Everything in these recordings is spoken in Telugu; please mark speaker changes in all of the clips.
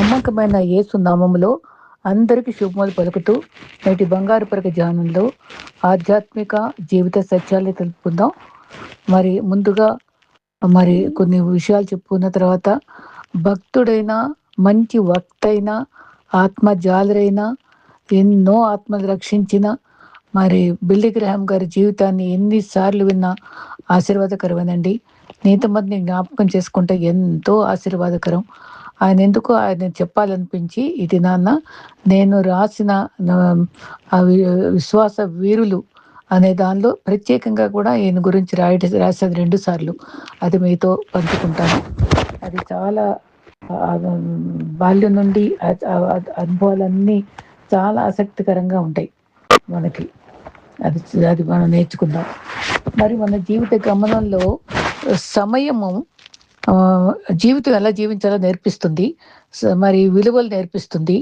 Speaker 1: నమ్మకమైన యేసు నామములో అందరికీ శుభములు పలుకుతూ నేటి బంగారు పరక ధ్యానంలో ఆధ్యాత్మిక జీవిత సత్యాలు తెలుపుకుందాం. మరి ముందుగా కొన్ని విషయాలు చెప్పుకున్న తర్వాత, భక్తుడైన, మంచి వక్త అయిన, ఆత్మ జాలరైన, ఎన్నో ఆత్మలు రక్షించిన బిల్లీ గ్రహాం గారి జీవితాన్ని ఎన్నిసార్లు విన్నా ఆశీర్వాదకరమేనండి. నీతిమంతుని జ్ఞాపకం చేసుకుంటే ఎంతో ఆశీర్వాదకరం. ఆయన చెప్పాలనిపించి ఇది నేను రాసిన విశ్వాస వీరులు అనే దానిలో ప్రత్యేకంగా కూడా ఈయన గురించి రాసేది 2 సార్లు. అది మీతో పంచుకుంటాను. అది చాలా బాల్యం నుండి అనుభవాలన్నీ చాలా ఆసక్తికరంగా ఉంటాయి మనకి. అది అది మనం నేర్చుకుందాం. మరి మన జీవిత గమనంలో సమయము జీవితం ఎలా జీవించాలో నేర్పిస్తుంది. విలువలు నేర్పిస్తుంది.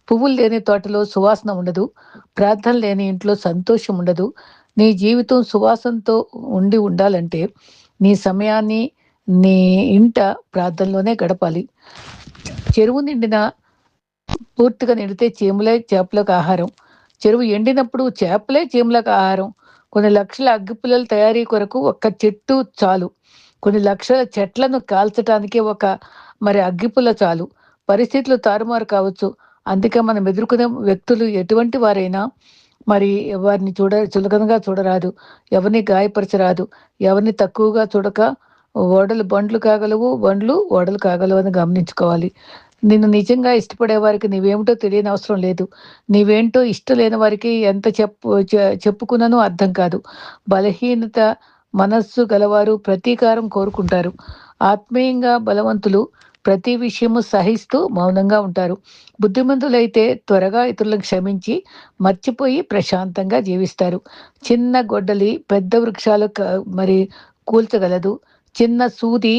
Speaker 1: పువ్వులు లేని తోటలో సువాసన ఉండదు. ప్రార్థన లేని ఇంట్లో సంతోషం ఉండదు. నీ జీవితం సువాసనతో ఉండాలంటే నీ సమయాన్ని నీ ఇంట ప్రార్థనలోనే గడపాలి. చెరువు పూర్తిగా నిండితే చీమలే చేపలకు ఆహారం. చెరువు ఎండినప్పుడు చేపలే చీమలకు ఆహారం. కొన్ని లక్షల అగ్గిపుల్లల తయారీ కొరకు ఒక్క చెట్టు చాలు. కొన్ని లక్షల చెట్లను కాల్చడానికి ఒక అగ్గిపుల్ల చాలు. పరిస్థితులు తారుమారు కావచ్చు. అందుకే మనం ఎదుర్కొనే వ్యక్తులు ఎటువంటి వారైనా వారిని చులకనగా చూడరాదు. ఎవరిని గాయపరచరాదు. ఎవరిని తక్కువగా చూడక ఓడలు బండ్లు కాగలవు, బండ్లు ఓడలు కాగలవు అని గమనించుకోవాలి. నిన్ను నిజంగా ఇష్టపడే వారికి నీవేమిటో తెలియని అవసరం లేదు. నీవేంటో ఇష్టం లేని వారికి ఎంత చెప్పుకున్నానో అర్థం కాదు. బలహీనత మనస్సు గలవారు ప్రతీకారం కోరుకుంటారు. ఆత్మీయంగా బలవంతులు ప్రతి విషయము సహిస్తూ మౌనంగా ఉంటారు. బుద్ధిమంతులైతే త్వరగా ఇతరులను క్షమించి మర్చిపోయి ప్రశాంతంగా జీవిస్తారు. చిన్న గొడ్డలి పెద్ద వృక్షాలు కూల్చగలదు. చిన్న సూది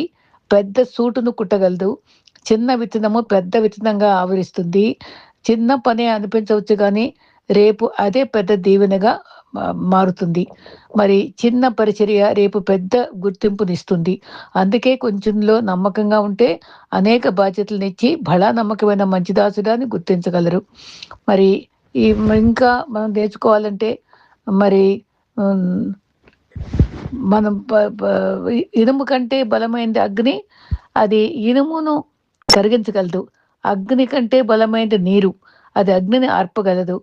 Speaker 1: పెద్ద సూటును కుట్టగలదు. చిన్న విత్తనము పెద్ద విత్తనంగా ఆవరిస్తుంది. చిన్న పనే అనిపించవచ్చు కానీ రేపు అదే పెద్ద దీవెనగా మారుతుంది. చిన్న పరిచర్య రేపు పెద్ద గుర్తింపునిస్తుంది. అందుకే కొంచెంలో నమ్మకంగా ఉంటే అనేక బాధ్యతలనిచ్చి బలా నమ్మకమైన మంచి దాసుడాన్ని గుర్తించగలరు. ఇంకా మనం నేర్చుకోవాలంటే మనం ఇనుము కంటే బలమైనది అగ్ని. అది ఇనుమును కరిగించగలదు. అగ్ని కంటే బలమైనది నీరు. అది అగ్నిని ఆర్పగలదు.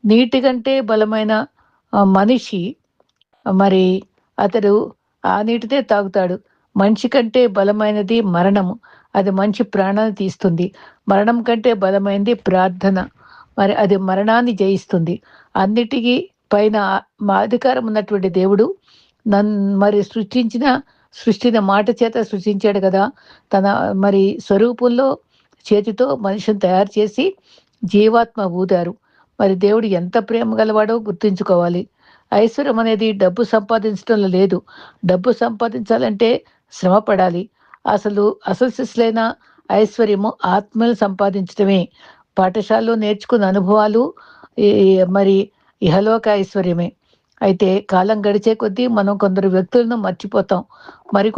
Speaker 1: నీటి కంటే బలమైన మనిషి అతడు ఆ నీటినే తాగుతాడు. మనిషి కంటే బలమైనది మరణము. అది మనిషి ప్రాణాన్ని తీస్తుంది. మరణం కంటే బలమైనది ప్రార్థన. అది మరణాన్ని జయిస్తుంది. అన్నిటికీ పైన మా అధికారం ఉన్నటువంటి దేవుడు సృష్టిని మాట చేత సృష్టించాడు కదా. తన స్వరూపంలో చేతితో మనిషిని తయారు చేసి జీవాత్మ ఊదారు. దేవుడు ఎంత ప్రేమ గలవాడో గుర్తుంచుకోవాలి. ఐశ్వర్యం అనేది డబ్బు సంపాదించడంలో లేదు. డబ్బు సంపాదించాలంటే శ్రమ పడాలి. అసలు సిస్లైన ఐశ్వర్యము ఆత్మలు సంపాదించడమే. పాఠశాలలో నేర్చుకున్న అనుభవాలు ఇహలోక ఐశ్వర్యమే. అయితే కాలం గడిచే కొద్దీ మనం కొందరు వ్యక్తులను మర్చిపోతాం.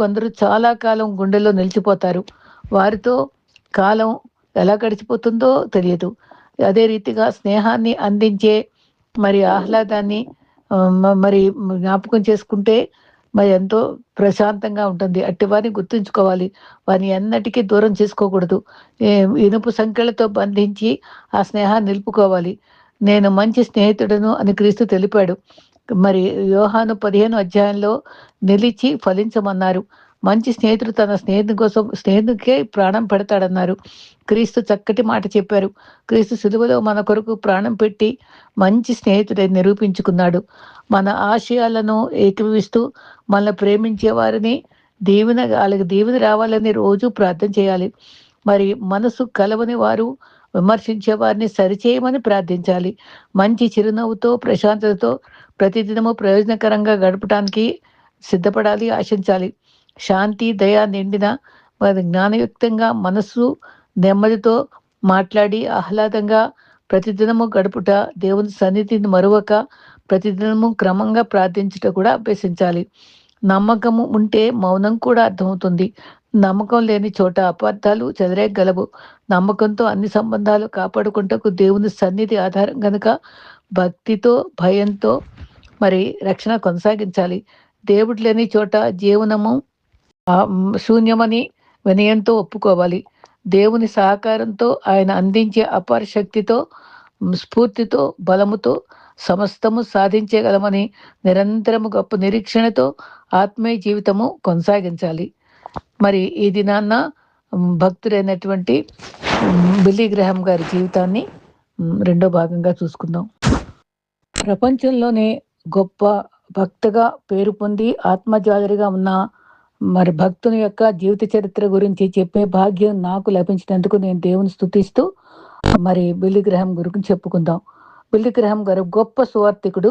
Speaker 1: కొందరు చాలా కాలం గుండెల్లో నిలిచిపోతారు. వారితో కాలం ఎలా గడిచిపోతుందో తెలియదు. అదే రీతిగా స్నేహాన్ని అందించే ఆహ్లాదాన్ని జ్ఞాపకం చేసుకుంటే ఎంతో ప్రశాంతంగా ఉంటుంది. అట్టి వారిని గుర్తుంచుకోవాలి. వారిని ఎన్నటికీ దూరం చేసుకోకూడదు. ఇనుపు సంఖ్యలతో బంధించి ఆ స్నేహాన్ని నిలుపుకోవాలి. నేను మంచి స్నేహితుడను అని క్రీస్తు తెలిపాడు. యోహాను 15 అధ్యాయంలో నిలిచి ఫలించమన్నారు. మంచి స్నేహితుడు తన స్నేహితుడికే ప్రాణం పెడతాడన్నారు. క్రీస్తు చక్కటి మాట చెప్పారు. క్రీస్తు సిలువలో మన కొరకు ప్రాణం పెట్టి మంచి స్నేహితుడై నిరూపించుకున్నాడు. మన ఆశయాలను ఏకీభవిస్తూ మనల్ని ప్రేమించే వారిని వాళ్ళకి దీవెన రావాలని రోజు ప్రార్థన చేయాలి. మనసు కలవని వారు విమర్శించే వారిని సరిచేయమని ప్రార్థించాలి. మంచి చిరునవ్వుతో ప్రశాంతతతో ప్రతిదినము ప్రయోజనకరంగా గడపడానికి సిద్ధపడాలి, ఆశించాలి. శాంతి దయ నిండిన జ్ఞానయుక్తంగా మనస్సు నెమ్మదితో మాట్లాడి ఆహ్లాదంగా ప్రతిదినము గడుపుట, దేవుని సన్నిధిని మరువక ప్రతిదినము క్రమంగా ప్రార్థించుట కూడా అభ్యసించాలి. నమ్మకము ఉంటే మౌనం కూడా అర్థమవుతుంది. నమ్మకం లేని చోట అపార్థాలు చెలరేగలవు. నమ్మకంతో అన్ని సంబంధాలు కాపాడుకుంటకు దేవుని సన్నిధి ఆధారం గనుక భక్తితో, భయంతో మరి రక్షణ కొనసాగించాలి. దేవుడు లేని చోట జీవనము శూన్యమని వినయంతో ఒప్పుకోవాలి. దేవుని సహకారంతో ఆయన అందించే అపార శక్తితో, స్ఫూర్తితో, బలముతో సమస్తము సాధించగలమని నిరంతరము గొప్ప నిరీక్షణతో ఆత్మీయ జీవితము కొనసాగించాలి. మరి ఈ దినాన్న భక్తుడైనటువంటి బిల్లీ గ్రహాం గారి జీవితాన్ని రెండో భాగంగా చూసుకుందాం. ప్రపంచంలోనే గొప్ప భక్తగా పేరు పొంది ఆత్మజాలరిగా ఉన్న మరి భక్తుని యొక్క జీవిత చరిత్ర గురించి చెప్పే భాగ్యం నాకు లభించినందుకు నేను దేవుని స్తుతిస్తూ మరి బిల్లీ గ్రహాం గురించి చెప్పుకుందాం. బిల్లీ గ్రహాం గారు గొప్ప సువార్థికుడు.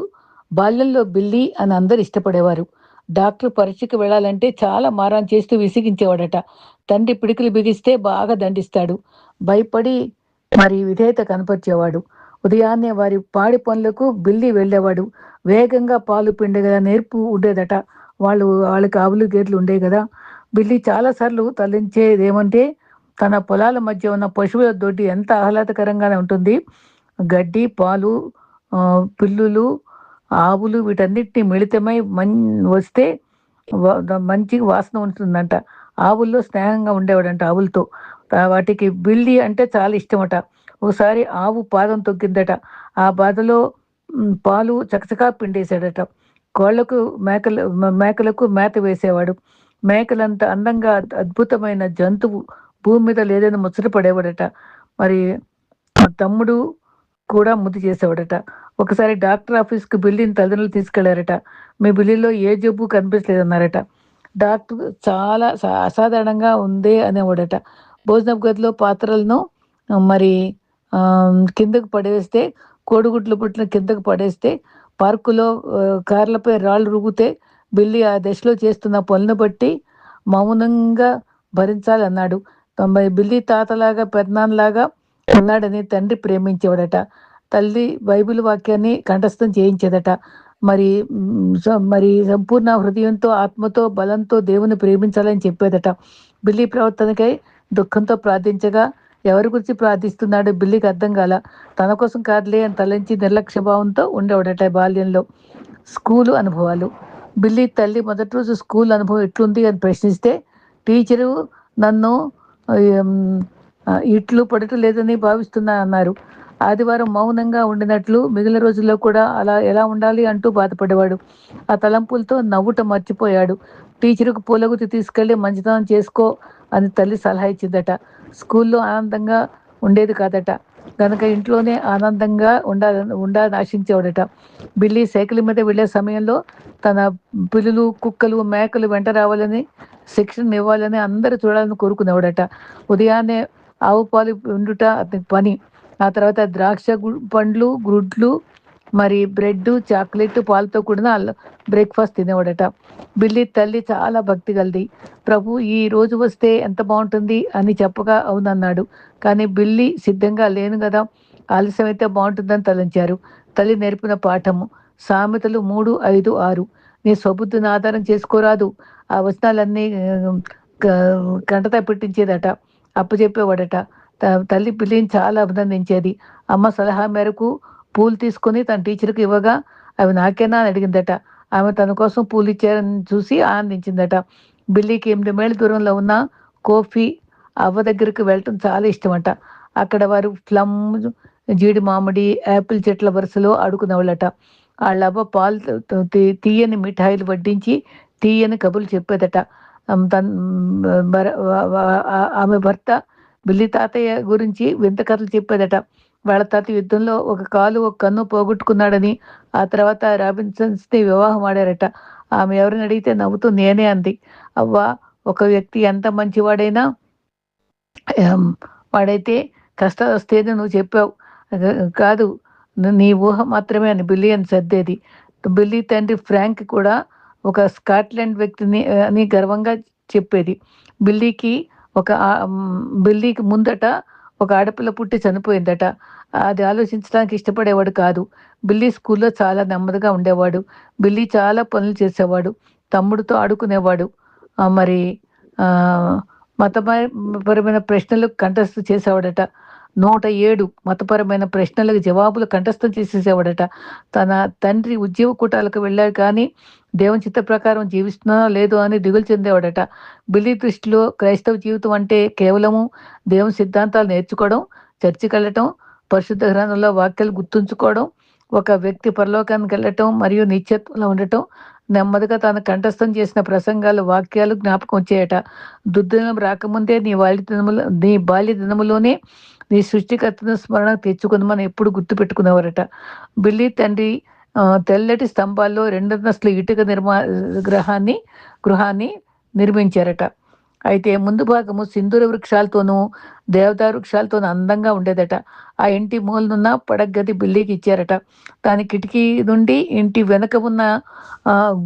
Speaker 1: బాల్యంలో బిల్లీ అని అందరు ఇష్టపడేవారు. డాక్టర్ పరీక్షకు వెళ్ళాలంటే చాలా మారం చేస్తూ విసిగించేవాడట. తండ్రి పిడికిలు బిగిస్తే బాగా దండిస్తాడు. భయపడి మరి విధేయత కనపరిచేవాడు. ఉదయాన్నే వారి పాడి పనులకు బిల్లి వెళ్ళేవాడు. వేగంగా పాలు పిండగల నేర్పు ఉండేదట. వాళ్ళకి ఆవులు గేర్లు ఉండేవి కదా. బిల్లి చాలాసార్లు తలించేదేమంటే తన పొలాల మధ్య ఉన్న పశువుల దొడ్డి ఎంత ఆహ్లాదకరంగానే ఉంటుంది. గడ్డి, పాలు, పిల్లులు, ఆవులు వీటన్నిటిని మిళితమై వస్తే మంచి వాసన ఉంటుందంట. ఆవుల్లో స్నేహంగా ఉండేవాడంట ఆవులతో. వాటికి బిల్లి అంటే చాలా ఇష్టమట. ఒకసారి ఆవు పాదం తొక్కిందట. ఆ బాధలో పాలు చకచకా పిండేశాడట. కోళ్లకు మేకలకు మేత వేసేవాడు. మేకలంత అందంగా అద్భుతమైన జంతువు భూమి మీద లేదని ముచ్చట పడేవాడట. మరి తమ్ముడు కూడా ముద్దు చేసేవాడట. ఒకసారి డాక్టర్ ఆఫీస్కి బిల్లిని తల్లిదండ్రులు తీసుకెళ్లారట. మీ బిల్లిలో ఏ జబ్బు కనిపించలేదన్నారట. డాక్టర్ చాలా అసాధారణంగా ఉందే అనేవాడట. భోజనపు గదిలో పాత్రలను మరి కిందకు పడేస్తే, కోడిగుడ్లు పుట్టిన కిందకు పడేస్తే, పార్కులో కార్లపై రాళ్ళు రుగితే బిల్లి ఆ దశలో చేస్తున్న పనులను బట్టి మౌనంగా భరించాలన్నాడు. బిల్లి తాతలాగా పెద్దనాన్నలాగా ఉన్నాడని తండ్రి ప్రేమించేవాడట. తల్లి బైబిల్ వాక్యాన్ని కంఠస్థం చేయించేదట. మరి మరి సంపూర్ణ హృదయంతో, ఆత్మతో, బలంతో దేవుని ప్రేమించాలని చెప్పేదట. బిల్లి ప్రవర్తనకై దుఃఖంతో ప్రార్థించగా ఎవరి గురించి ప్రార్థిస్తున్నాడు బిల్లికి అర్థం కాల. తన కోసం కాదులే అని తలంచి నిర్లక్ష్య భావంతో ఉండేవాడట బాల్యంలో. స్కూలు అనుభవాలు. బిల్లి తల్లి మొదటి రోజు స్కూల్ అనుభవం ఎట్లుంది అని ప్రశ్నిస్తే, టీచరు నన్ను ఇట్లు పడటం లేదని భావిస్తున్నా అన్నారు. ఆదివారం మౌనంగా ఉండినట్లు మిగిలిన రోజుల్లో కూడా అలా ఎలా ఉండాలి అంటూ బాధపడేవాడు. ఆ తలంపులతో నవ్వుట మర్చిపోయాడు. టీచర్కు పూలగుత్తి తీసుకెళ్లి మంచితనం చేసుకో అని తల్లి సలహా ఇచ్చిందట. స్కూల్లో ఆనందంగా ఉండేది కాదట. కనుక ఇంట్లోనే ఆనందంగా ఉండాలని ఆశించేవాడట. బిల్లి సైకిల్ మీద వెళ్ళే సమయంలో తన పిల్లులు, కుక్కలు, మేకలు వెంట రావాలని, శిక్షణ ఇవ్వాలని అందరూ చూడాలని కోరుకునేవాడట. ఉదయాన్నే ఆవు పాలు ఉండుట అతని పని. ఆ తర్వాత ద్రాక్ష పండ్లు, గుడ్లు, మరి బ్రెడ్, చాక్లెట్, పాలతో కూడిన బ్రేక్ఫాస్ట్ తినేవాడట. బిల్లి తల్లి చాలా భక్తి కలిది. ప్రభు ఈ రోజు వస్తే ఎంత బాగుంటుంది అని చెప్పగా అవునన్నాడు. కానీ బిల్లి సిద్ధంగా లేను కదా, ఆలస్యం అయితే బాగుంటుందని తలంచారు. తల్లి నేర్పిన పాఠము సామెతలు 3:5-6. నీ స్వబుద్ధిని ఆధారం చేసుకోరాదు. ఆ వచనాలన్నీ కంటతా పెట్టించేదట, అప్పచెప్పేవాడట. తల్లి బిల్లిని చాలా అభినందించేది. అమ్మ సలహా మేరకు పూలు తీసుకొని తన టీచర్కి ఇవ్వగా అవి నాకేనా అని అడిగిందట. ఆమె తన కోసం పూలు ఇచ్చారని చూసి ఆనందించిందట. బిల్లీకి 8 మైళ్ళ దూరంలో ఉన్న కోఫీ అవ్వ దగ్గరికి వెళ్ళటం చాలా ఇష్టమట. అక్కడ వారు ప్లమ్, జీడి మామిడి, యాపిల్ చెట్ల వరుసలో ఆడుకునేవాళ్ళట. వాళ్ళ అవ్వ పాలు తీయని మిఠాయిలు వడ్డించి తీయని కబుర్లు చెప్పేదట. ఆమె భర్త బిల్లి తాతయ్య గురించి వింత కథలు చెప్పేదట. వాళ్ళ తాత యుద్ధంలో ఒక కాలు, ఒక కన్ను పోగొట్టుకున్నాడని, ఆ తర్వాత రాబిన్సన్స్ని వివాహం ఆడారట. ఆమె ఎవరిని అడిగితే నవ్వుతూ నేనే అంది. అవ్వ, ఒక వ్యక్తి ఎంత మంచివాడైనా వాడైతే కష్టాలు వస్తేనే నువ్వు చెప్పావు కాదు, నీ ఊహ మాత్రమే అని బిల్లి అని సర్దేది. బిల్లి తండ్రి ఫ్రాంక్ కూడా ఒక స్కాట్లాండ్ వ్యక్తిని అని గర్వంగా చెప్పేది. బిల్లీకి ముందట ఒక ఆడపిల్ల పుట్టి చనిపోయిందట. అది ఆలోచించడానికి ఇష్టపడేవాడు కాదు. బిల్లీ స్కూల్లో చాలా నెమ్మదిగా ఉండేవాడు. బిల్లీ చాలా పనులు చేసేవాడు. తమ్ముడితో ఆడుకునేవాడు. మరి ఆ, మతపరమైన ప్రశ్నలు కంఠస్థ చేసేవాడట. 107 మతపరమైన ప్రశ్నలకు జవాబులు కంఠస్థం చేసేసేవాడట. తన తండ్రి ఉద్యోగ కూటాలకు వెళ్ళాడు కానీ దేవుని చిత్త ప్రకారం జీవిస్తున్నానో లేదో అని దిగులు చెందేవాడట. బిల్లీ దృష్టిలో క్రైస్తవ జీవితం అంటే కేవలము దేవుని సిద్ధాంతాలు నేర్చుకోవడం, చర్చికి వెళ్ళటం, పరిశుద్ధ గ్రంథంలో వాక్యాలు గుర్తుంచుకోవడం, ఒక వ్యక్తి పరలోకానికి వెళ్ళటం మరియు నిత్యత్వంలో ఉండటం, నెమ్మదిగా తాను కంఠస్థం చేసిన ప్రసంగాలు, వాక్యాలు జ్ఞాపకం వచ్చాయట. దుర్దినం రాకముందే నీ బాల్య దినములోనే నీ సృష్టికర్తను స్మరణ తెచ్చుకుందామని ఎప్పుడు గుర్తు పెట్టుకునేవారట. బిల్లీ తండ్రి తెల్లటి స్తంభాల్లో రెండంతస్తుల ఇటుక గృహాన్ని నిర్మించారట. అయితే ముందు భాగము సింధూర వృక్షాలతోనూ దేవదారు వృక్షాలతోనూ అందంగా ఉండేదట. ఆ ఇంటి మూలనున్న పడగది బిల్లీకి ఇచ్చారట. దాని కిటికీ నుండి ఇంటి వెనక ఉన్న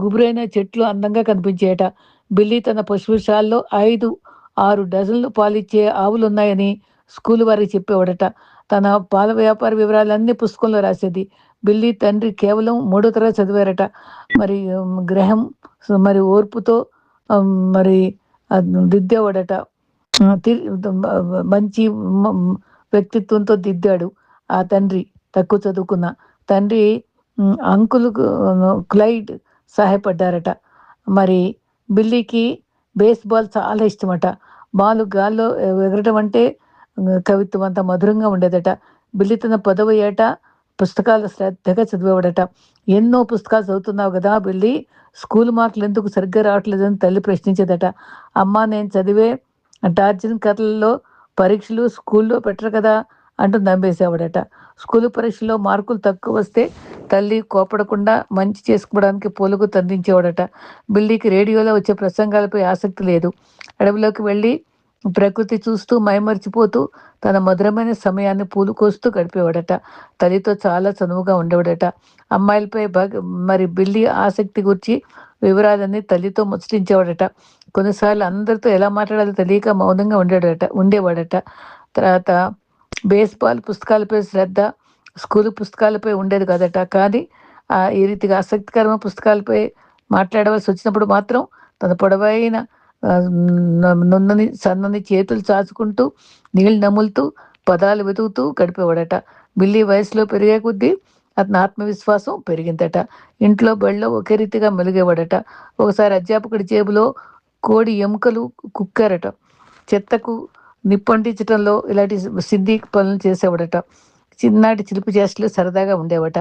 Speaker 1: గుబురైన చెట్లు అందంగా కనిపించాయట. బిల్లీ తన పశుశాలలో 5-6 డజన్లు పాలిచ్చే ఆవులున్నాయని స్కూల్ వారికి చెప్పేవాడట. తన పాల వ్యాపార వివరాలన్నీ పుస్తకంలో రాసేది. బిల్లీ తండ్రి కేవలం 3వ తరగతి చదివారట. మరి గ్రహం మరి ఓర్పుతో మరి దిద్దేవాడట. మంచి వ్యక్తిత్వంతో దిద్దాడు ఆ తండ్రి. తక్కువ చదువుకున్న తండ్రి అంకుల్ క్లైడ్ సహాయపడ్డారట. మరి బిల్లీకి బేస్బాల్ చాలా ఇష్టమట. బాలు గాల్లో ఎగరటం అంటే కవిత్వం అంత మధురంగా ఉండేదట. బిల్లి తన 10వ ఏట పుస్తకాలు శ్రద్ధగా చదివేవాడట. ఎన్నో పుస్తకాలు చదువుతున్నావు కదా బిల్లి, స్కూల్ మార్కులు ఎందుకు సరిగ్గా రావట్లేదని తల్లి ప్రశ్నించేదట. అమ్మ, నేను చదివే టార్జన్ కథలలో పరీక్షలు స్కూల్లో పెట్టరు కదా అంటూ నమ్మేసేవాడట. స్కూల్ పరీక్షలో మార్కులు తక్కువ వస్తే తల్లి కోపడకుండా మంచి చేసుకోవడానికి పొలుగు తందించేవాడట. బిల్లీకి రేడియోలో వచ్చే ప్రసంగాలపై ఆసక్తి లేదు. అడవిలోకి వెళ్ళి ప్రకృతి చూస్తూ మైమరిచిపోతూ తన మధురమైన సమయాన్ని పూలు కోస్తూ గడిపేవాడట. తల్లితో చాలా చనువుగా ఉండేవాడట. అమ్మాయిలపై మరి బిల్లి ఆసక్తి గురించి వివరాలన్నీ తల్లితో ముచ్చటించేవాడట. కొన్నిసార్లు అందరితో ఎలా మాట్లాడాలో తెలియక మౌనంగా ఉండేవాడట. తర్వాత బేస్బాల్ పుస్తకాలపై శ్రద్ధ స్కూల్ పుస్తకాలపై ఉండేది కదట. కానీ ఈ రీతిగా ఆసక్తికరమైన పుస్తకాలపై మాట్లాడవలసి వచ్చినప్పుడు మాత్రం తన పొడవైన నున్నని సన్నని చేతులు చాచుకుంటూ నీళ్ళు నములుతూ పదాలు వెతుకుతూ గడిపేవాడట. బిల్లి వయసులో పెరిగే కొద్దీ అతని ఆత్మవిశ్వాసం పెరిగిందట. ఇంట్లో బడిలో ఒకే రీతిగా మెలిగేవాడట. ఒకసారి అధ్యాపకుడి జేబులో కోడి ఎముకలు కుక్కారట. చెత్తకు నిప్పంటించడంలో ఇలాంటి సిద్ధి పనులు చేసేవాడట. చిన్నాటి చిలిపి చేష్టలు సరదాగా ఉండేవట.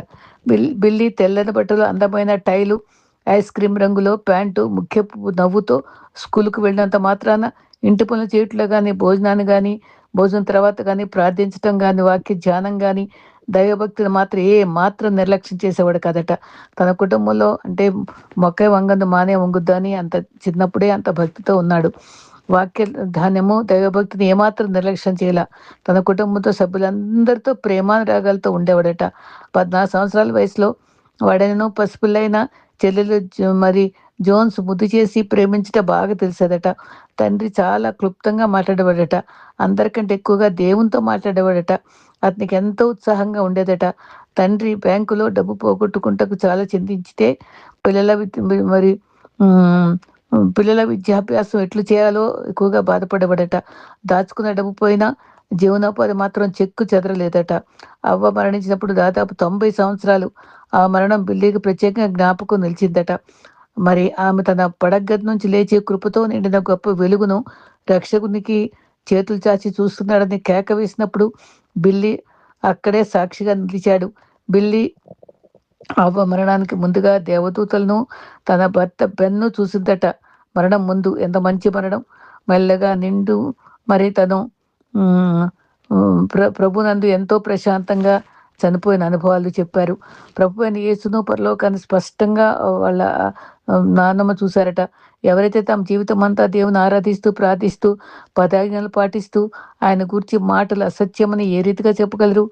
Speaker 1: బిల్లి తెల్లని బట్టలు, అందమైన టైలు, ఐస్ క్రీమ్ రంగులో ప్యాంటు, ముఖ్యపు నవ్వుతో స్కూల్కు వెళ్ళినంత మాత్రాన ఇంటి పనులు చేయట్లో కానీ, భోజనాన్ని కానీ, భోజనం తర్వాత కానీ, ప్రార్థించడం కానీ, వాక్య ధ్యానం కానీ, దైవభక్తిని మాత్రం మాత్రం నిర్లక్ష్యం చేసేవాడు కదట. తన కుటుంబంలో అంటే మొక్క వంగందు మానే వంగుద్దు అని అంత చిన్నప్పుడే అంత భక్తితో ఉన్నాడు. వాక్య ధాన్యము దైవభక్తిని ఏమాత్రం నిర్లక్ష్యం చేయాల. తన కుటుంబంతో సభ్యులందరితో ప్రేమానురాగాలతో ఉండేవాడట. 14 సంవత్సరాల వయసులో వాడైనను పసిపిల్లైన చెల్లెలు మరి జోన్స్ ముద్దు చేసి ప్రేమించట బాగా తెలిసేదట. తండ్రి చాలా క్లుప్తంగా మాట్లాడేవాడట. అందరికంటే ఎక్కువగా దేవునితో మాట్లాడేవాడట. అతనికి ఎంతో ఉత్సాహంగా ఉండేదట. తండ్రి బ్యాంకులో డబ్బు పోగొట్టుకుంటకు చాలా చింతించితే మరి పిల్లల విద్యాభ్యాసం ఎట్లు చేయాలో ఎక్కువగా బాధపడేవాడట. దాచుకున్న డబ్బు పోయినా జీవనోపాధి మాత్రం చెక్కు చెదరలేదట. అవ్వ మరణించినప్పుడు దాదాపు 90 సంవత్సరాలు. ఆ మరణం బిల్లీకి ప్రత్యేకంగా జ్ఞాపకం నిలిచిందట. మరి ఆమె తన పడగది నుంచి లేచే కృపతో నిండిన గొప్ప వెలుగును రక్షకునికి చేతులు చాచి చూస్తున్నాడని కేక వేసినప్పుడు బిల్లి అక్కడే సాక్షిగా నిలిచాడు. బిల్లి అవ్వ మరణానికి ముందుగా దేవదూతలను తన భర్త బెన్ను చూసిందట. మరణం ముందు ఎంత మంచి మరణం. మెల్లగా నిండు మరి తను ప్రభునందు ఎంతో ప్రశాంతంగా చనిపోయిన అనుభవాలు చెప్పారు. ప్రభు అయిన యేసును పరలోకాన్ని స్పష్టంగా వాళ్ళ నాన్నమ్మ చూశారట. ఎవరైతే తమ జీవితం అంతా దేవుని ఆరాధిస్తూ ప్రార్థిస్తూ పదాజ్ఞలు పాటిస్తూ ఆయన గురించి మాటలు అసత్యమని ఏ రీతిగా చెప్పగలరు?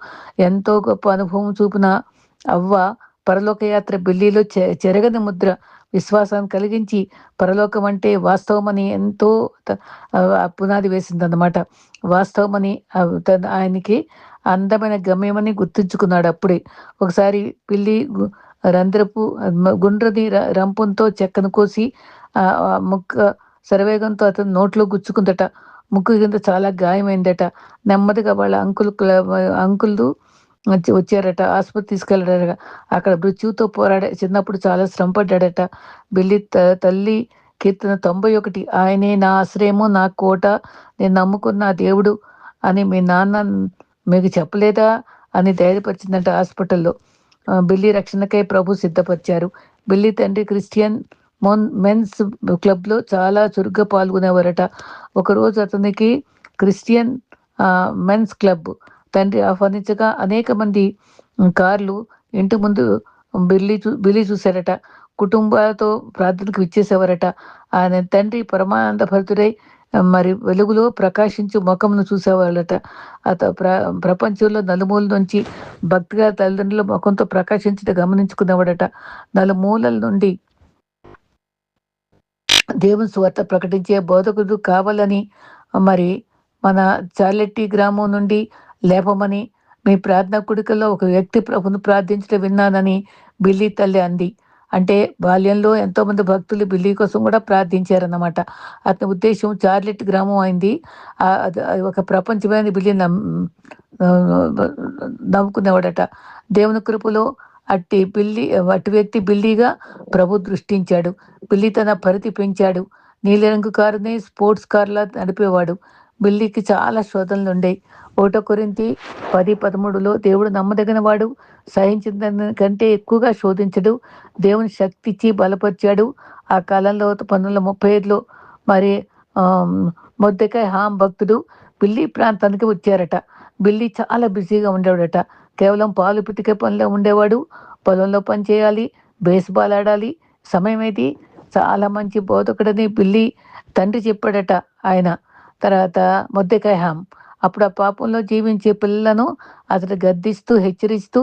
Speaker 1: ఎంతో గొప్ప అనుభవం చూపిన అవ్వ పరలోక యాత్ర బిల్లీలో చెరగని ముద్ర విశ్వాసాన్ని కలిగించి పరలోకం అంటే వాస్తవమని ఎంతో పునాది వేసిందన్నమాట. వాస్తవమని ఆయనకి అందమైన గమ్యమని గుర్తుంచుకున్నాడు అప్పుడే. ఒకసారి పిల్లి రంధ్రపు గుండ్రది రంపంతో చెక్కను కోసి ముక్క శరవేగంతో అతను నోట్లో గుచ్చుకుందట. ముక్కు కింద చాలా గాయమైందట. నెమ్మదిగా వాళ్ళ అంకుల్ వచ్చారట. ఆసుపత్రి తీసుకెళ్ళాడట. అక్కడ మృత్యువుతో పోరాడే చిన్నప్పుడు చాలా శ్రమ పడ్డాడట. బిల్లి తల్లి కీర్తన 91, ఆయనే నా ఆశ్రయము, నా కోట, నేను నమ్ముకున్న దేవుడు అని మీ నాన్న మీకు చెప్పలేదా అని ధైర్యపరిచిందంట హాస్పిటల్లో. బిల్లీ రక్షణకై ప్రభు సిద్ధపరిచారు. బిల్లీ తండ్రి క్రిస్టియన్ మెన్స్ క్లబ్లో చాలా చురుగ్గా పాల్గొనేవారట. ఒకరోజు అతనికి క్రిస్టియన్ మెన్స్ క్లబ్ తండ్రి ఆహ్వానించగా అనేక మంది కార్లు ఇంటి ముందు బిల్లి చూశారట. కుటుంబాలతో ప్రార్థనకు ఇచ్చేసేవారట. ఆయన తండ్రి పరమానంద భరితుడై మరి వెలుగులో ప్రకాశించు ముఖమును చూసేవాళ్ళట. ప్రపంచంలో నలుమూల నుంచి భక్తిగా తల్లిదండ్రుల ముఖంతో ప్రకాశించడం గమనించుకునేవాడట. నలుమూలల నుండి దేవుని స్వార్థ ప్రకటించే బోధకుడు కావాలని మరి మన చార్లెట్టి గ్రామం నుండి లేపమని మీ ప్రార్థన కుడికల్లో ఒక వ్యక్తి ప్రభును ప్రార్థించడం విన్నానని బిల్లీ తల్లి అంది. అంటే బాల్యంలో ఎంతోమంది భక్తులు బిల్లీ కోసం కూడా ప్రార్థించారన్నమాట. అతని ఉద్దేశం చార్లెట్ గ్రామం అయింది. ఒక ప్రపంచమైన బిల్లీ నవ్వుకునేవాడట. దేవుని కృపలో అట్టి వ్యక్తి బిల్లీగా ప్రభు దృష్టించాడు. బిల్లీ తన పరిధి పెంచాడు. నీలిరంగు కారుని స్పోర్ట్స్ కార్లా నడిపేవాడు. బిల్లీకి చాలా శోధనలు ఉండేవి. 1 కొరింథీ 10:13లో దేవుడు నమ్మదగిన వాడు, సహించిన కంటే ఎక్కువగా శోధించడు, దేవుని శక్తి ఇచ్చి బలపరిచాడు. ఆ కాలంలో 1935లో మరి మొర్దెకాయ్ హామ్ భక్తుడు బిల్లీ ప్రాంతానికి వచ్చారట. బిల్లీ చాలా బిజీగా ఉండేవాడట. కేవలం పాలు పితికే పనిలో ఉండేవాడు. పొలంలో పని చేయాలి, బేస్బాల్ ఆడాలి. సమయం ఏది? చాలా మంచి బోధకుడని బిల్లీ తండ్రి చెప్పాడట ఆయన. తర్వాత మొర్దెకాయ్ హామ్ అప్పుడు ఆ పాపంలో జీవించే పిల్లలను అతడు గద్దిస్తూ హెచ్చరిస్తూ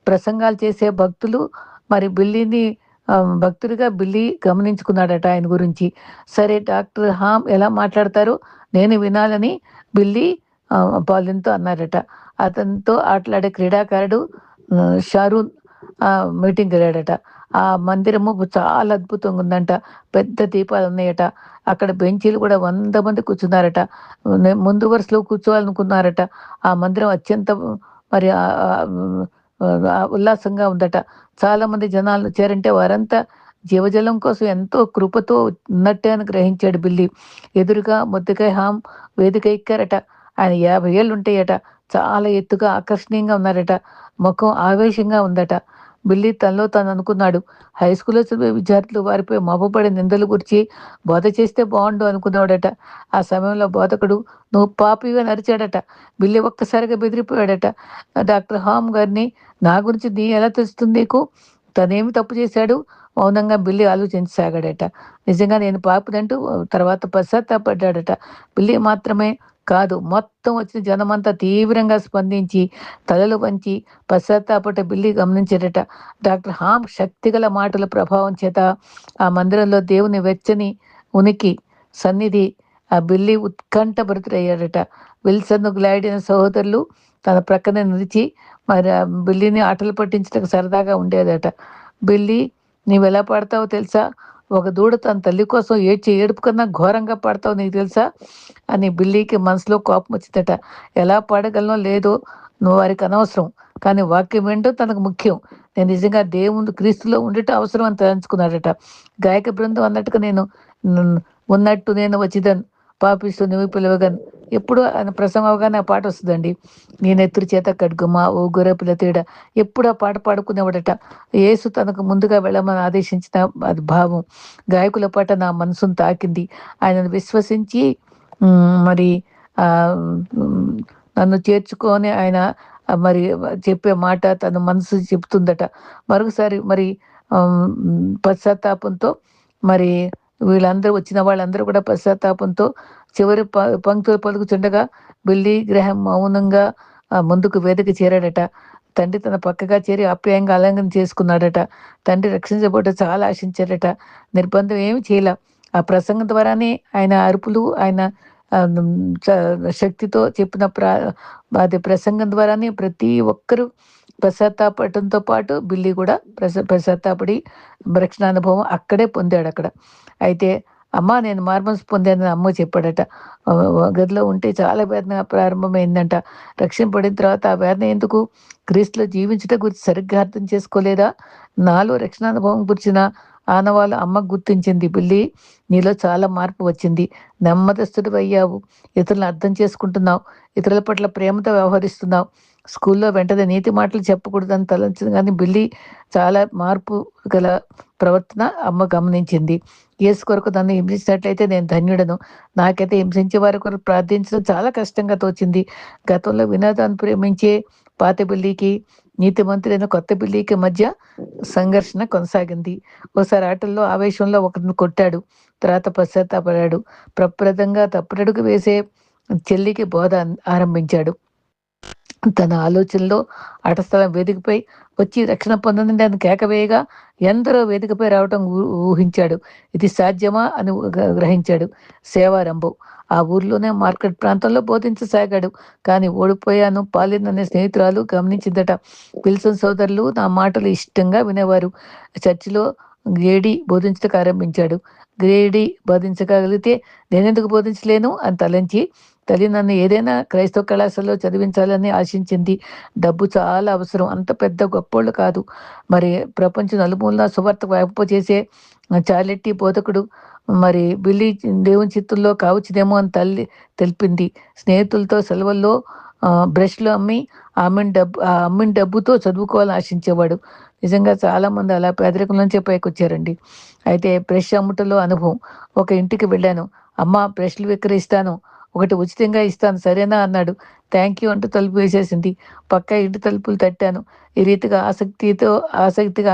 Speaker 1: ప్రసంగాలు చేసే భక్తులు మరి బిల్లీని భక్తుడిగా బిల్లీ గమనించుకున్నాడట ఆయన గురించి. సరే, డాక్టర్ హామ్ ఎలా మాట్లాడతారో నేను వినాలని బిల్లీ పాలిన్తో అన్నారట. అతనితో ఆటలాడే క్రీడాకారుడు షారూన్ మీటింగ్ వెళ్ళాడట. ఆ మందిరము చాలా అద్భుతంగా ఉందంట. పెద్ద దీపాలు ఉన్నాయట. అక్కడ బెంచీలు కూడా 100 మంది కూర్చున్నారట. ముందు వరుసలో కూర్చోవాలనుకున్నారట. ఆ మందిరం అత్యంత మరి ఉల్లాసంగా ఉందట. చాలా మంది జనాలు వచ్చారంటే వారంతా జీవజలం కోసం ఎంతో కృపతో ఉన్నట్టే అని గ్రహించాడు బిల్లీ. ఎదురుగా మొర్దెకాయ్ హామ్ వేదిక ఎక్కారట. ఆయన 50 ఏళ్ళు ఉంటాయట. చాలా ఎత్తుగా ఆకర్షణీయంగా ఉన్నారట. ముఖం ఆవేశంగా ఉందట. బిల్లీ తనలో తాను అనుకున్నాడు, హై స్కూల్లో చదివే విద్యార్థులు వారిపై మోపబడే నిందల గురించి బోధ చేస్తే బాగుండు అనుకున్నాడట. ఆ సమయంలో బోధకుడు నువ్వు పాపిగా నరిచాడట. బిల్లీ ఒక్కసారిగా బెదిరిపోయాడట. డాక్టర్ హామ్ గారిని నా గురించి నీ ఎలా తెలుస్తుంది నీకు? తనేమి తప్పు చేశాడు? మౌనంగా బిల్లీ ఆలోచించసాగాడట. నిజంగా నేను పాపిదంటూ తర్వాత పశ్చాత్తాపడ్డాడట. బిల్లీ మాత్రమే కాదు, మొత్తం వచ్చిన జనమంతా తీవ్రంగా స్పందించి తలలు వంచి పశ్చాత్తాపట బిల్లీ గమనించాడట. డాక్టర్ హామ్ శక్తిగల మాటల ప్రభావం చేత ఆ మందిరంలో దేవుని వెచ్చని ఉనికి సన్నిధి ఆ బిల్లీ ఉత్కంఠభరితుడయ్యాడట. విల్సన్ గ్లాడియన్ సహోదరులు తన ప్రక్కనే నిలిచి మరి ఆ బిల్లీని ఆటలు పట్టించడానికి సరదాగా ఉండేదట. బిల్లీ, నీవెలా పాడతావో తెలుసా? ఒక దూడ తన తల్లి కోసం ఏడుపు కన్నా ఘోరంగా పాడతావు నీకు తెలుసా అని బిల్లీకి మనసులో కోపం వచ్చిందట. ఎలా పాడగలనో లేదో నువ్వు వారికి అనవసరం, కానీ వాక్యం ఏంటో తనకు ముఖ్యం. నేను నిజంగా దేవుడు క్రీస్తులో ఉండటం అవసరం అని తలంచుకున్నాడట. గాయక బృందం అన్నట్టుగా ఉన్నట్టు నేను వచ్చిదను పాపిస్తూ నువ్వు పిలవగాను. ఎప్పుడు ఆయన ప్రసంగం అవగానే ఆ పాట వస్తుందండి. నేను ఎత్తురు చేత కడుగుమా ఓ గొర్రెపిల్ల తేడ. ఎప్పుడు ఆ పాట పాడుకునేవాడట. యేసు తనకు ముందుగా వెళ్ళమని ఆదేశించిన అది భావం గాయకుల పాట నా మనసును తాకింది. ఆయనను విశ్వసించి మరి నన్ను చేర్చుకొని ఆయన మరి చెప్పే మాట తన మనసు చెప్తుందట. మరొకసారి మరి పశ్చాత్తాపంతో మరి వీళ్ళందరూ వచ్చిన వాళ్ళందరూ కూడా పశ్చాత్తాపంతో చివరి పంక్తులు పలుకుతుండగా బిల్లీ గ్రహం మౌనంగా ముందుకు వేదిక చేరాడట. తండ్రి తన పక్కగా చేరి ఆప్యాయంగా ఆలింగనం చేసుకున్నాడట. తండ్రి రక్షించబోట చాలా ఆశించాడట. నిర్బంధం ఏమి చేయలే. ఆ ప్రసంగం ద్వారానే ఆయన అరుపులు, ఆయన శక్తితో చెప్పిన అది ప్రసంగం ద్వారానే ప్రతి ఒక్కరూ పశ్చాత్తాపడంతో పాటు బిల్లీ కూడా పశ్చాత్తాపడి రక్షణ అనుభవం అక్కడే పొందాడు అక్కడ. అయితే అమ్మ నేను మార్మన్స్ పొందానని అమ్మ చెప్పాడట. గదిలో ఉంటే చాలా వేదన ప్రారంభమైందంట. రక్షణ పడిన తర్వాత ఆ వేదన ఎందుకు? క్రీస్తులో జీవించుట గురించి సరిగ్గా అర్థం చేసుకోలేదా? నాలో రక్షణానుభవం గురించిన ఆనవాళ్ళు అమ్మకు గుర్తించింది. బిల్లి, నీలో చాలా మార్పు వచ్చింది. నెమ్మదస్తుడు అయ్యావు. ఇతరులను అర్థం చేసుకుంటున్నావు. ఇతరుల పట్ల ప్రేమతో వ్యవహరిస్తున్నావు. స్కూల్లో వెంటనే నీతి మాటలు చెప్పకూడదని తలంచింది, కానీ బిల్లి చాలా మార్పు గల ప్రవర్తన అమ్మ గమనించింది. యేసు కొరకు నన్ను హింసించినట్లయితే నేను ధన్యుడను. నాకైతే హింసించే వారి కొరకు ప్రార్థించడం చాలా కష్టంగా తోచింది. గతంలో వినోదాన్ని ప్రేమించే పాత బిల్లికి, నీతిమంతులైన కొత్త బిల్లికి మధ్య సంఘర్షణ కొనసాగింది. ఓసారి ఆటల్లో ఆవేశంలో ఒకరిని కొట్టాడు. తర్వాత పశ్చాత్తాపడాడు. ప్రప్రదంగా తప్పుడడుగు వేసే చెల్లికి బోధ ఆరంభించాడు. తన ఆలోచనలో ఆటస్థలం వేదికపై వచ్చి రక్షణ పొందని అని కేకవేయగా ఎందరో వేదికపై రావటం ఊహించాడు. ఇది సాధ్యమా అని గ్రహించాడు. సేవారంభం. ఆ ఊర్లోనే మార్కెట్ ప్రాంతంలో బోధించసాగాడు. కానీ ఓడిపోయాను పాలిన్ అనే స్నేహితురాలు గమనించిందట. విల్సన్ సోదరులు నా మాటలు ఇష్టంగా వినేవారు. చర్చిలో గ్రేడీ బోధించడానికి ఆరంభించాడు. గ్రేడీ బోధించగలిగితే నేనెందుకు బోధించలేను అని తలంచి తల్లి నన్ను ఏదైనా క్రైస్తవ కళాశాలలో చదివించాలని ఆశించింది. డబ్బు చాలా అవసరం. అంత పెద్ద గొప్పోళ్ళు కాదు. మరి ప్రపంచం నలుమూలలా సువార్త వ్యాపింపచేసే చార్లెట్టి బోధకుడు మరి బిల్లి దేవుని చిత్తుల్లో కావచ్చునేమో అని తల్లి తెలిపింది. స్నేహితులతో సెలవుల్లో బ్రష్లు అమ్మి అమ్మిన డబ్బుతో చదువుకోవాలని ఆశించేవాడు. నిజంగా చాలామంది అలా పేదరికం నుంచే పైకొచ్చారండి. అయితే బ్రష్ అమ్ముటలో అనుభవం. ఒక ఇంటికి వెళ్ళాను. అమ్మ బ్రష్లు విక్రయిస్తాను, ఒకటి ఉచితంగా ఇస్తాను సరేనా అన్నాడు. థ్యాంక్ యూ అంటూ తలుపు వేసేసింది. పక్క ఇంటి తలుపులు తట్టాను. ఈ రీతిగా ఆసక్తిగా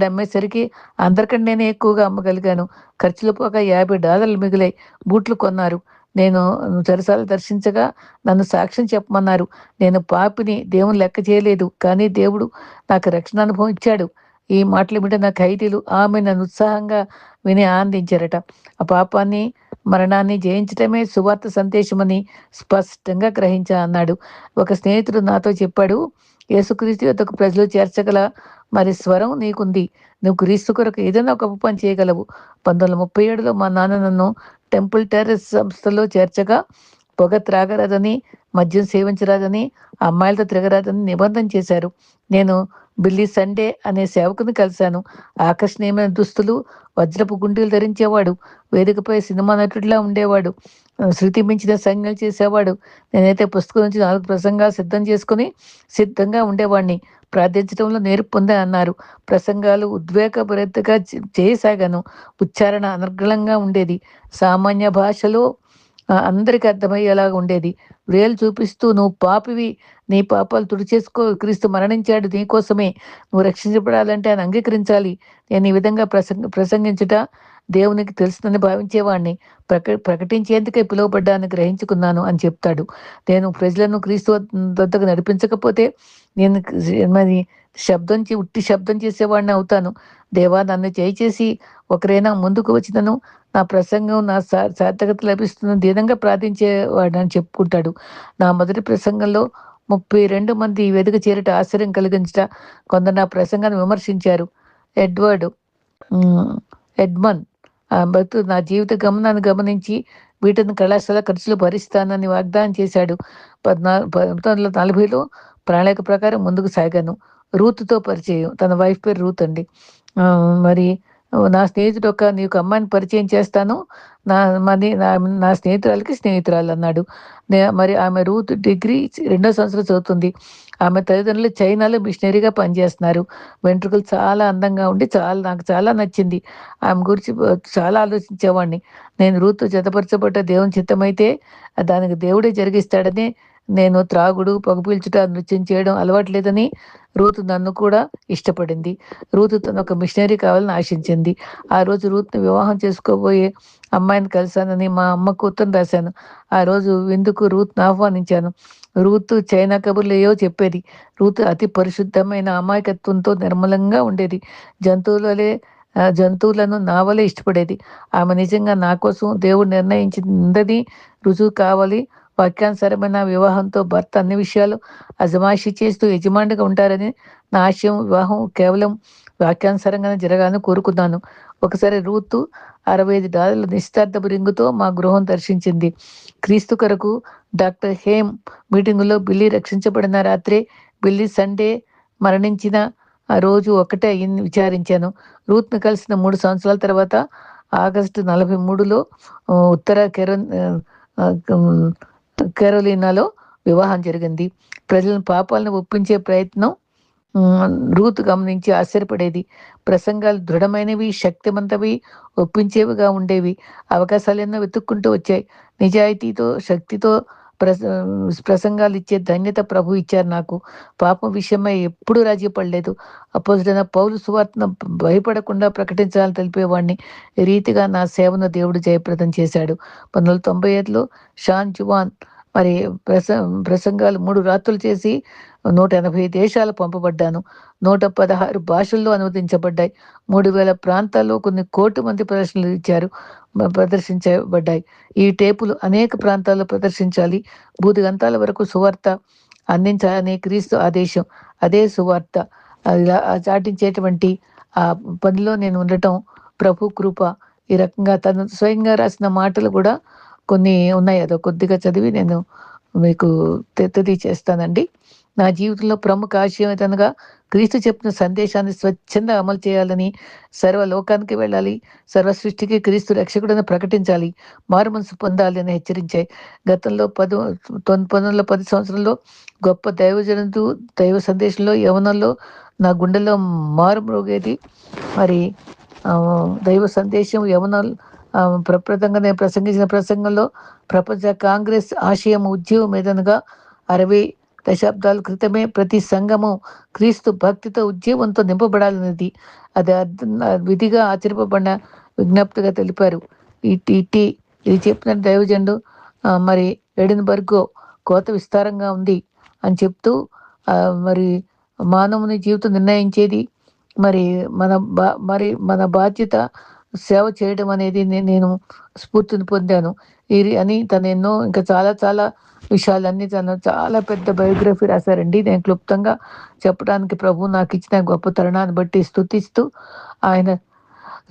Speaker 1: అమ్మేసరికి అందరికంటే నేనే ఎక్కువగా అమ్మగలిగాను. ఖర్చులు పోక $50 మిగిలాయి. బూట్లు కొన్నారు. నేను చెరసాల దర్శించగా నన్ను సాక్ష్యం చెప్పమన్నారు. నేను పాపిని, దేవుని లెక్క చేయలేదు, కానీ దేవుడు నాకు రక్షణ అనుభవం ఇచ్చాడు. ఈ మాటలు వింటే నా ఖైదీలు ఆమె నన్ను ఉత్సాహంగా విని ఆనందించారట. ఆ పాపాన్ని మరణాన్ని జయించటమే సువార్త సందేశమని స్పష్టంగా గ్రహించా అన్నాడు. ఒక స్నేహితుడు నాతో చెప్పాడు, యేసుక్రీస్తు యొద్దకు ప్రజలు చేర్చగల మరి స్వరం నీకుంది. నువ్వు క్రీస్తు కొరకు ఏదైనా ఒక పని చేయగలవు. 1937లో మా నాన్న నన్ను టెంపుల్ టెర్రస్ సంస్థలో చేర్చగా పొగ త్రాగరాదని, మద్యం సేవించరాదని, అమ్మాయిలతో తిరగరాదని నిబంధన చేశారు. నేను బిల్లీ సండే అనే సేవకుని కలిశాను. ఆకర్షణీయమైన దుస్తులు, వజ్రపు గుండీలు ధరించేవాడు. వేదికపై సినిమా నటుడిలా ఉండేవాడు. శృతి మించిన సంజ్ఞలు చేసేవాడు. నేనైతే పుస్తకం నుంచి 4 ప్రసంగాలు సిద్ధంగా ఉండేవాడిని. ప్రార్థించడంలో నేర్పు పొందా అన్నారు. ప్రసంగాలు ఉద్వేగభరితంగా చేయసాగాను. ఉచ్చారణ అనర్గళంగా ఉండేది. సామాన్య భాషలో అందరికీ అర్థమయ్యేలాగా ఉండేది. వేలు చూపిస్తూ నువ్వు పాపివి, నీ పాపాలు తుడిచేసుకో, క్రీస్తు మరణించాడు నీకోసమే, నువ్వు రక్షించబడాలంటే ఆయన అంగీకరించాలి. నేను ఈ విధంగా ప్రసంగించుట దేవునికి తెలుస్తుందని భావించేవాడిని. ప్రకటించేందుకే పిలువబడ్డాన్ని గ్రహించుకున్నాను అని చెప్తాడు. నేను ప్రజలను క్రీస్తు వద్దకు నడిపించకపోతే నేను మరి ఉట్టి శబ్దం చేసేవాడిని అవుతాను. దేవా నన్ను చేసి ఒకరైనా ముందుకు వచ్చినను నా ప్రసంగం నా సార్థకత లభిస్తున్న దీనంగా ప్రార్థించేవాడని చెప్పుకుంటాడు. నా మొదటి ప్రసంగంలో 32 మంది ఈ వేదిక చేరట ఆశ్చర్యం కలిగించట. కొందరు నా ప్రసంగాన్ని విమర్శించారు. ఎడ్మన్ నా జీవిత గమనాన్ని గమనించి వీటిని కళాశాల ఖర్చులు భరిస్తానని వాగ్దానం చేశాడు. 1940లో ప్రణాళిక ప్రకారం ముందుకు సాగాను. రూత్తో పరిచయం. తన వైఫ్ పేరు రూత్ అండి. మరి నా స్నేహితుడు నీకు అమ్మాయిని పరిచయం చేస్తాను, నా స్నేహితురాలకి స్నేహితురాలు అన్నాడు. మరి ఆమె రూత్ డిగ్రీ 2వ సంవత్సరం చదువుతుంది. ఆమె తల్లిదండ్రులు చైనాలో మిషనరీగా పనిచేస్తున్నారు. వెంట్రుకలు చాలా అందంగా ఉండి నాకు చాలా నచ్చింది. ఆమె గురించి చాలా ఆలోచించేవాడిని. నేను రూత్ జతపరచబడ్డ దేవుని చిత్తమైతే దానికి దేవుడే జరిగిస్తాడని, నేను త్రాగుడు, పొగ పీల్చుట, నృత్యం చేయడం అలవాట్లేదని రూత్ నన్ను కూడా ఇష్టపడింది. రూత్ తను ఒక మిషనరీ కావాలని ఆశించింది. ఆ రోజు రూత్ని వివాహం చేసుకోబోయే అమ్మాయిని కలిశానని మా అమ్మకు ఉత్తరం రాశాను. ఆ రోజు విందుకు రూత్ని ఆహ్వానించాను. రూత్ చైనా కబుర్లు ఏవో చెప్పేది. రూత్ అతి పరిశుద్ధమైన అమాయకత్వంతో నిర్మలంగా ఉండేది. జంతువులను నా వలే ఇష్టపడేది. ఆమె నిజంగా నా కోసం దేవుడు నిర్ణయించిందని రుజువు కావాలి. వాక్యానుసారమైన వివాహంతో భర్త అన్ని విషయాలు అజమాయిషి చేస్తూ యజమానిగా ఉంటారని నా ఆశయం. వివాహం కేవలం వాక్యానుసారంగానే జరగాలని కోరుకున్నాను. ఒకసారి రూతు $65 నిశ్చితార్థపు రింగుతో మా గృహం దర్శించింది. క్రీస్తు కొరకు డాక్టర్ హేమ్ మీటింగులో బిల్లీ రక్షించబడిన రాత్రే, బిల్లీ సండే మరణించిన ఆ రోజు ఒక్కటే అయింది విచారించాను. రూత్ను కలిసిన 3 సంవత్సరాల తర్వాత ఆగస్టు 43లో ఉత్తర కెరోలినాలో వివాహం జరిగింది. ప్రజలను పాపాలను ఒప్పించే ప్రయత్నం రూత్ గమనించి ఆశ్చర్యపడేది. ప్రసంగాలు దృఢమైనవి, శక్తివంతవి, ఒప్పించేవిగా ఉండేవి. అవకాశాలెన్నో వెతుక్కుంటూ వచ్చాయి. నిజాయితీతో, శక్తితో ప్రసంగాలు ఇచ్చే ధన్యత ప్రభు ఇచ్చారు నాకు. పాపం విషయమై ఎప్పుడూ రాజీ పడలేదు. అపోజిటైన పౌలు సువార్తను భయపడకుండా ప్రకటించాలని తెలిపేవాడిని. ఈ రీతిగా నా సేవను దేవుడు జయప్రదం చేశాడు. 1995లో షాన్ జువాన్ మరి ప్రసంగాలు 3 రాత్రులు చేసి 180 దేశాలు పంపబడ్డాను. 116 భాషల్లో అనువదించబడ్డాయి. 3000 ప్రాంతాల్లో కొన్ని కోట్ల మంది ప్రదర్శించబడ్డాయి. ఈ టేపులు అనేక ప్రాంతాల్లో ప్రదర్శించాలి. భూదిగంతాల వరకు సువార్త అందించాలనే క్రీస్తు ఆదేశం. అదే సువార్త ఇలా చాటించేటువంటి ఆ పనిలో నేను ఉండటం ప్రభు కృప. ఈ రకంగా తను స్వయంగా రాసిన మాటలు కూడా కొన్ని ఉన్నాయి. అదో కొద్దిగా చదివి నేను మీకు చేస్తానండి. నా జీవితంలో ప్రముఖ ఆశయం ఏదనగా క్రీస్తు చెప్పిన సందేశాన్ని స్వచ్ఛంగా అమలు చేయాలని, సర్వ లోకానికి వెళ్ళాలి, సర్వ సృష్టికి క్రీస్తు రక్షకుడని ప్రకటించాలి, మారు మనసు పొందాలి అని హెచ్చరించాయి. గతంలో 1910 సంవత్సరంలో గొప్ప దైవజనుడు దైవ సందేశంలో యవనంలో నా గుండెలో మారుమ్రోగేది. మరి దైవ సందేశం యవనాలు ప్రప్రదంగా నేను ప్రసంగించిన ప్రసంగంలో ప్రపంచ కాంగ్రెస్ ఆశయం ఉద్యమం ఏదనగా 60 దశాబ్దాల క్రితమే ప్రతి సంఘము క్రీస్తు భక్తితో ఉద్యమంతో నింపబడాలనేది. అది విధిగా ఆచరింపబడిన విజ్ఞప్తిగా తెలిపారు. ఇది చెప్పిన దైవజనుడు మరి ఎడిన్బర్గో కోత విస్తారంగా ఉంది అని చెప్తూ మరి మానవుని జీవితం నిర్ణయించేది మరి మన బాధ్యత సేవ చేయడం అనేది నేను స్ఫూర్తిని పొందాను అని తను ఎన్నో ఇంకా చాలా చాలా విషయాలన్నీ తను చాలా పెద్ద బయోగ్రఫీ రాశారండి. నేను క్లుప్తంగా చెప్పడానికి ప్రభు నాకు ఇచ్చిన గొప్ప తరుణాన్ని బట్టి స్తుతిస్తూ, ఆయన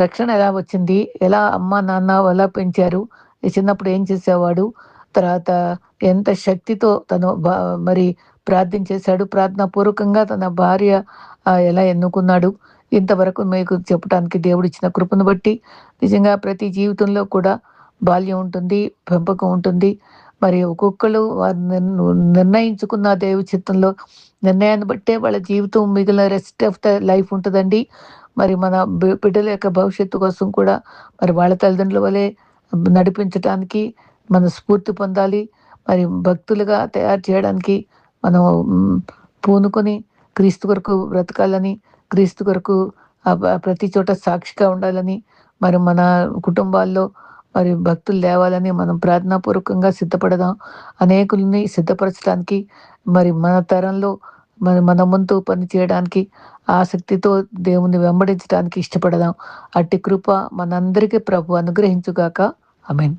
Speaker 1: రక్షణ ఎలా వచ్చింది, ఎలా అమ్మ నాన్న ఎలా పెంచారు, చిన్నప్పుడు ఏం చేసేవాడు, తర్వాత ఎంత శక్తితో తను మరి ప్రార్థించేశాడు, ప్రార్థనాపూర్వకంగా తన భార్య ఎలా ఎన్నుకున్నాడు, ఇంతవరకు మీకు చెప్పడానికి దేవుడు ఇచ్చిన కృపను బట్టి నిజంగా ప్రతి జీవితంలో కూడా బాల్యం ఉంటుంది, పెంపకం ఉంటుంది. మరి ఒక్కొక్కరు వారు నిర్ణయించుకున్న దేవు చిత్తంలో నిర్ణయాన్ని బట్టే వాళ్ళ జీవితం మిగిలిన రెస్ట్ ఆఫ్ ద లైఫ్ ఉంటుందండి. మరి మన బిడ్డల యొక్క భవిష్యత్తు కోసం కూడా మరి వాళ్ళ తల్లిదండ్రుల వలె నడిపించడానికి మనం స్ఫూర్తి పొందాలి. మరి భక్తులుగా తయారు చేయడానికి మనం పూనుకొని క్రీస్తు కొరకు బ్రతకాలని, క్రీస్తు కొరకు ప్రతి చోట సాక్షిగా ఉండాలని, మరి మన కుటుంబాల్లో మరి భక్తులు లేవాలని మనం ప్రార్థనాపూర్వకంగా సిద్ధపడదాం. అనేకుల్ని సిద్ధపరచడానికి మరి మన తరంలో మన ముందు పని చేయడానికి ఆసక్తితో దేవుని వెంబడించడానికి ఇష్టపడదాం. అట్టి కృప మనందరికీ ప్రభు అనుగ్రహించుగాక. ఆమేన్.